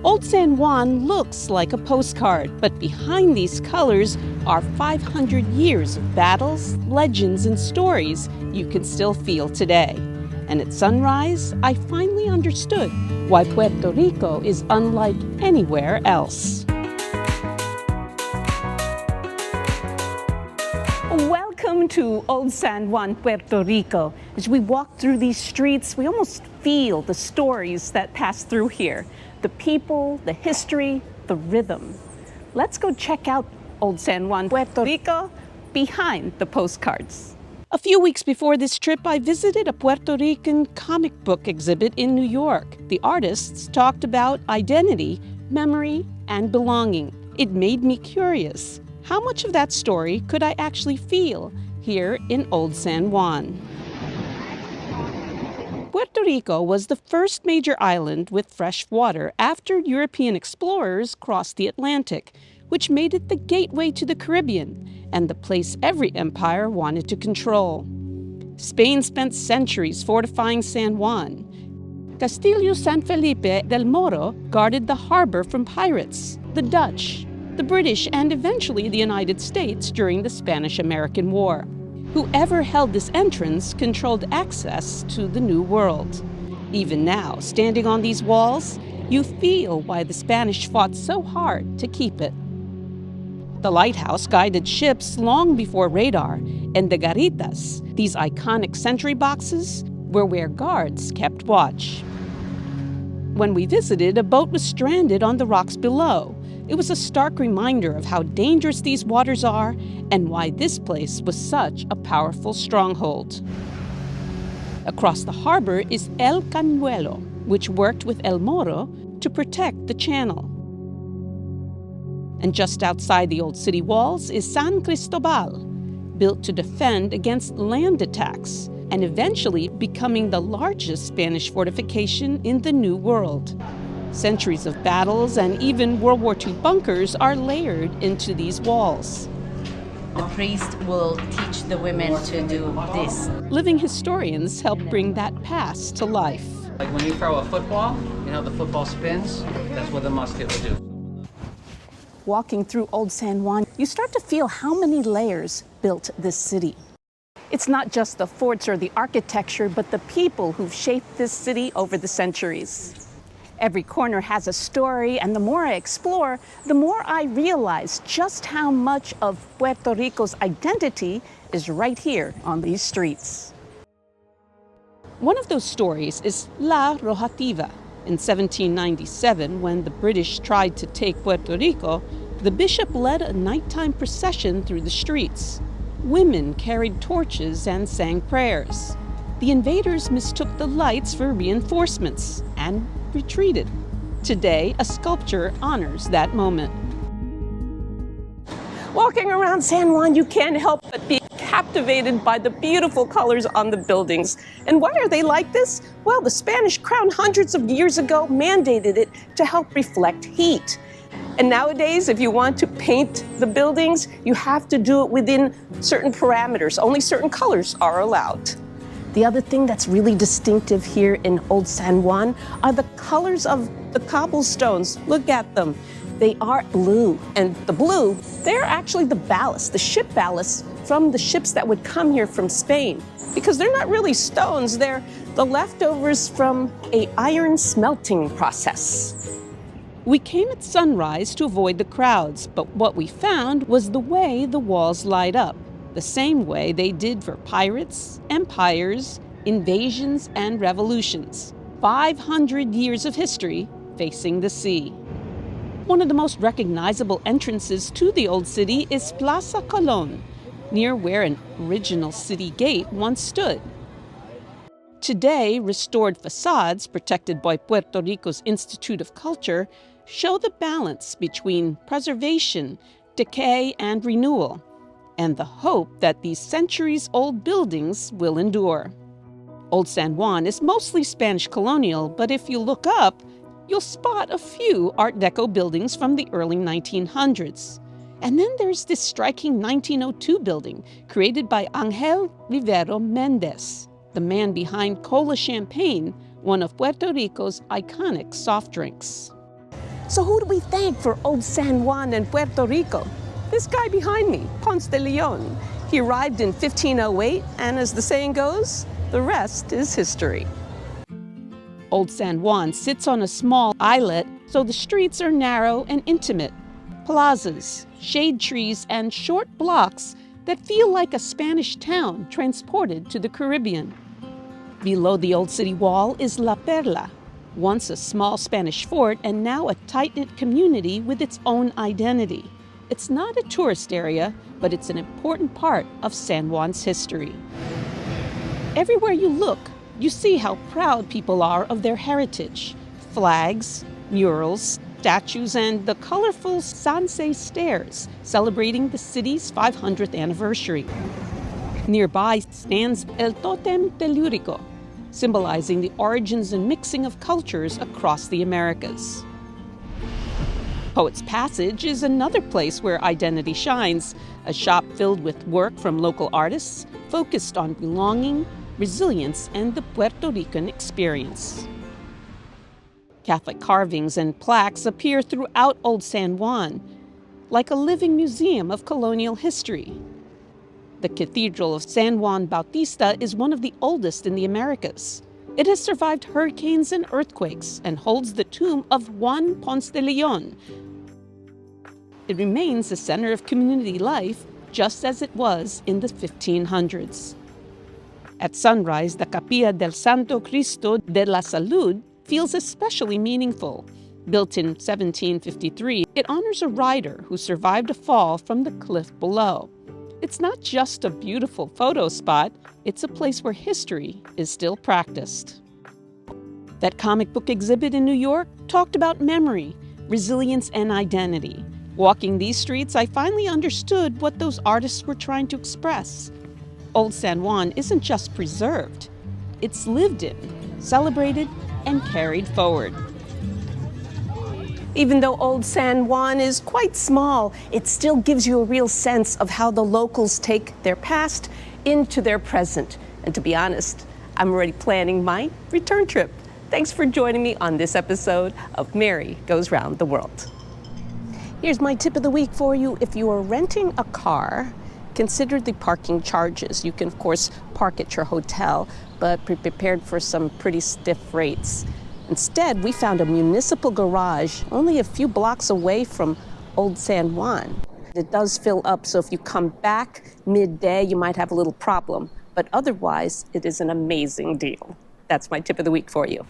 Old San Juan looks like a postcard, but behind these colors are 500 years of battles, legends, and stories you can still feel today. And at sunrise, I finally understood why Puerto Rico is unlike anywhere else. Welcome to Old San Juan, Puerto Rico. As we walk through these streets, we almost feel the stories that pass through here. The people, the history, the rhythm. Let's go check out Old San Juan, Puerto Rico, behind the postcards. A few weeks before this trip, I visited a Puerto Rican comic book exhibit in New York. The artists talked about identity, memory, and belonging. It made me curious. How much of that story could I actually feel here in Old San Juan? Puerto Rico was the first major island with fresh water after European explorers crossed the Atlantic, which made it the gateway to the Caribbean and the place every empire wanted to control. Spain spent centuries fortifying San Juan. Castillo San Felipe del Morro guarded the harbor from pirates, the Dutch, the British, and eventually the United States during the Spanish-American War. Whoever held this entrance controlled access to the New World. Even now, standing on these walls, you feel why the Spanish fought so hard to keep it. The lighthouse guided ships long before radar, and the garitas, these iconic sentry boxes, were where guards kept watch. When we visited, a boat was stranded on the rocks below. It was a stark reminder of how dangerous these waters are and why this place was such a powerful stronghold. Across the harbor is El Cañuelo, which worked with El Morro to protect the channel. And just outside the old city walls is San Cristóbal, built to defend against land attacks and eventually becoming the largest Spanish fortification in the New World. Centuries of battles and even World War II bunkers are layered into these walls. The priest will teach the women to do this. Living historians help bring that past to life. Like when you throw a football, you know the football spins? That's what the musket will do. Walking through Old San Juan, you start to feel how many layers built this city. It's not just the forts or the architecture, but the people who've shaped this city over the centuries. Every corner has a story, and the more I explore, the more I realize just how much of Puerto Rico's identity is right here on these streets. One of those stories is La Rojativa. In 1797, when the British tried to take Puerto Rico, the bishop led a nighttime procession through the streets. Women carried torches and sang prayers. The invaders mistook the lights for reinforcements and retreated. Today, a sculpture honors that moment. Walking around San Juan, you can't help but be captivated by the beautiful colors on the buildings. And why are they like this? Well, the Spanish crown hundreds of years ago mandated it to help reflect heat. And nowadays, if you want to paint the buildings, you have to do it within certain parameters. Only certain colors are allowed. The other thing that's really distinctive here in Old San Juan are the colors of the cobblestones. Look at them. They are blue. And the blue, they're actually the ballast, the ship ballast from the ships that would come here from Spain. Because they're not really stones, they're the leftovers from an iron smelting process. We came at sunrise to avoid the crowds, but what we found was the way the walls light up. The same way they did for pirates, empires, invasions, and revolutions. 500 years of history facing the sea. One of the most recognizable entrances to the old city is Plaza Colón, near where an original city gate once stood. Today, restored facades protected by Puerto Rico's Institute of Culture show the balance between preservation, decay, and renewal, and the hope that these centuries-old buildings will endure. Old San Juan is mostly Spanish colonial, but if you look up, you'll spot a few Art Deco buildings from the early 1900s. And then there's this striking 1902 building created by Ángel Rivero Méndez, the man behind Cola Champagne, one of Puerto Rico's iconic soft drinks. So who do we thank for Old San Juan and Puerto Rico? This guy behind me, Ponce de León. He arrived in 1508, and as the saying goes, the rest is history. Old San Juan sits on a small islet, so the streets are narrow and intimate. Plazas, shade trees, and short blocks that feel like a Spanish town transported to the Caribbean. Below the old city wall is La Perla, once a small Spanish fort and now a tight-knit community with its own identity. It's not a tourist area, but it's an important part of San Juan's history. Everywhere you look, you see how proud people are of their heritage. Flags, murals, statues, and the colorful Sanse stairs celebrating the city's 500th anniversary. Nearby stands El Totem Tellurico, symbolizing the origins and mixing of cultures across the Americas. Poets Passage is another place where identity shines, a shop filled with work from local artists focused on belonging, resilience, and the Puerto Rican experience. Catholic carvings and plaques appear throughout Old San Juan, like a living museum of colonial history. The Cathedral of San Juan Bautista is one of the oldest in the Americas. It has survived hurricanes and earthquakes and holds the tomb of Juan Ponce de León. It remains a center of community life, just as it was in the 1500s. At sunrise, the Capilla del Santo Cristo de la Salud feels especially meaningful. Built in 1753, it honors a rider who survived a fall from the cliff below. It's not just a beautiful photo spot, it's a place where history is still practiced. That comic book exhibit in New York talked about memory, resilience, and identity. Walking these streets, I finally understood what those artists were trying to express. Old San Juan isn't just preserved, it's lived in, celebrated, and carried forward. Even though Old San Juan is quite small, it still gives you a real sense of how the locals take their past into their present. And to be honest, I'm already planning my return trip. Thanks for joining me on this episode of Mary Goes Round the World. Here's my tip of the week for you. If you are renting a car, consider the parking charges. You can, of course, park at your hotel, but be prepared for some pretty stiff rates. Instead, we found a municipal garage only a few blocks away from Old San Juan. It does fill up, so if you come back midday, you might have a little problem. But otherwise, it is an amazing deal. That's my tip of the week for you.